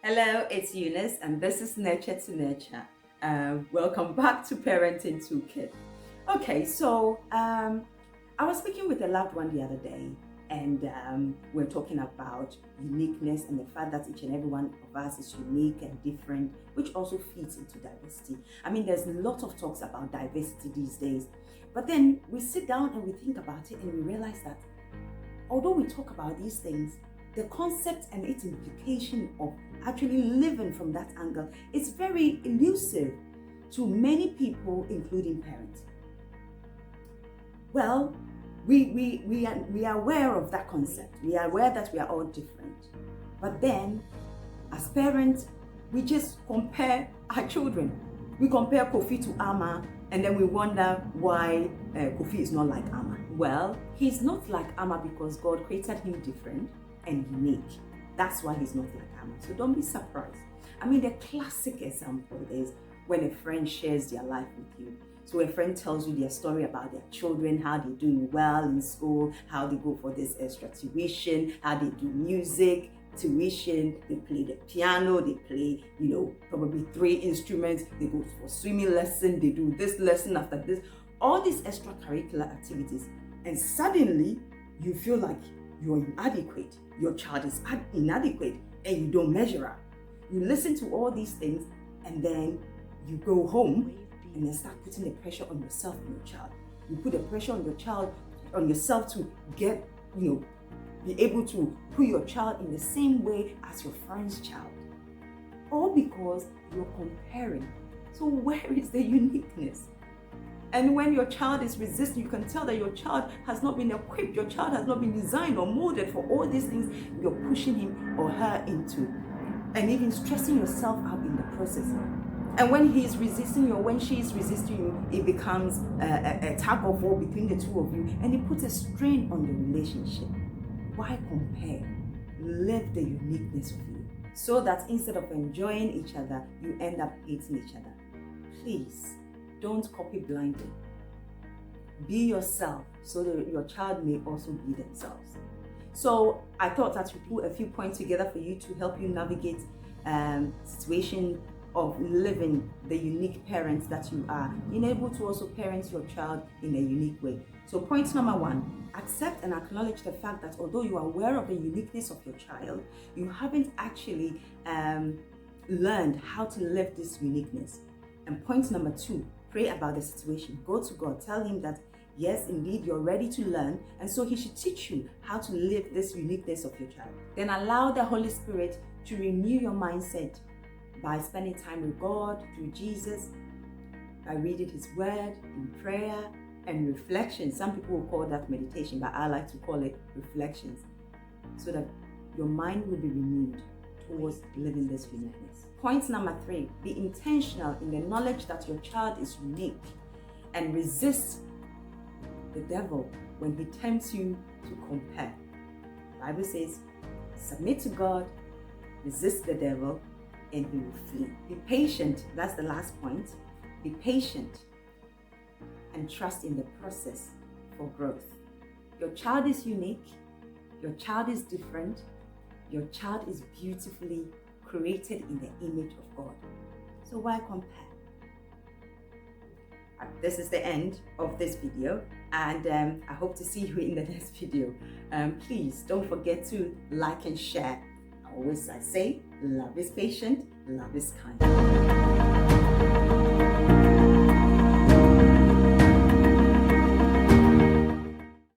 Hello, it's Eunice, and this is Nurture to Nurture. Welcome back to Parenting Toolkit. Okay, I was speaking with a loved one the other day, and we're talking about uniqueness and the fact that each and every one of us is unique and different, which also feeds into diversity. I mean, there's a lot of talks about diversity these days, but then we sit down and we think about it and we realize that although we talk about these things, the concept and its implication of actually living from that angle is very elusive to many people, including parents. Well, we are aware of that concept. We are aware that we are all different. But then, as parents, we just compare our children. We compare Kofi to Amma, and then we wonder why Kofi is not like Amma. Well, he's not like Amma because God created him different and unique. That's why he's not like Amma. So don't be surprised. I mean, the classic example is when a friend shares their life with you. So a friend tells you their story about their children, how they're doing well in school, how they go for this extra tuition, how they do music, tuition, they play the piano, they play, probably 3 instruments, they go for swimming lesson, they do this lesson after this, all these extracurricular activities. And suddenly you feel like you're inadequate, your child is inadequate, and you don't measure up. You listen to all these things, and then you go home and then start putting the pressure on yourself and your child. You put the pressure on yourself to get, be able to put your child in the same way as your friend's child. All because you're comparing. So where is the uniqueness? And when your child is resisting, you can tell that your child has not been equipped, your child has not been designed or molded for all these things you're pushing him or her into. And even stressing yourself out in the process. And when he is resisting you or when she is resisting you, it becomes a tug of war between the two of you, and it puts a strain on the relationship. Why compare? Live the uniqueness of you, so that instead of enjoying each other, you end up hating each other. Please, don't copy blindly. Be yourself so that your child may also be themselves. So I thought that we put a few points together for you to help you navigate situation of living the unique parents that you are, being able to also parent your child in a unique way. So point number 1, accept and acknowledge the fact that although you are aware of the uniqueness of your child, you haven't actually learned how to live this uniqueness. And point number 2, pray about the situation. Go to God, tell him that yes, indeed, you're ready to learn, and so he should teach you how to live this uniqueness of your child. Then allow the Holy Spirit to renew your mindset by spending time with God through Jesus, by reading his word in prayer and reflection. Some people will call that meditation, but I like to call it reflections, so that your mind will be renewed towards living this uniqueness. Point number 3, be intentional in the knowledge that your child is unique, and resist the devil when he tempts you to compare. The Bible says, submit to God, resist the devil, and he will flee. Be patient, that's the last point. Be patient and trust in the process for growth. Your child is unique, your child is different, your child is beautifully created in the image of God. So why compare? This is the end of this video, and I hope to see you in the next video. Please don't forget to like and share. Always I say, love is patient, love is kind.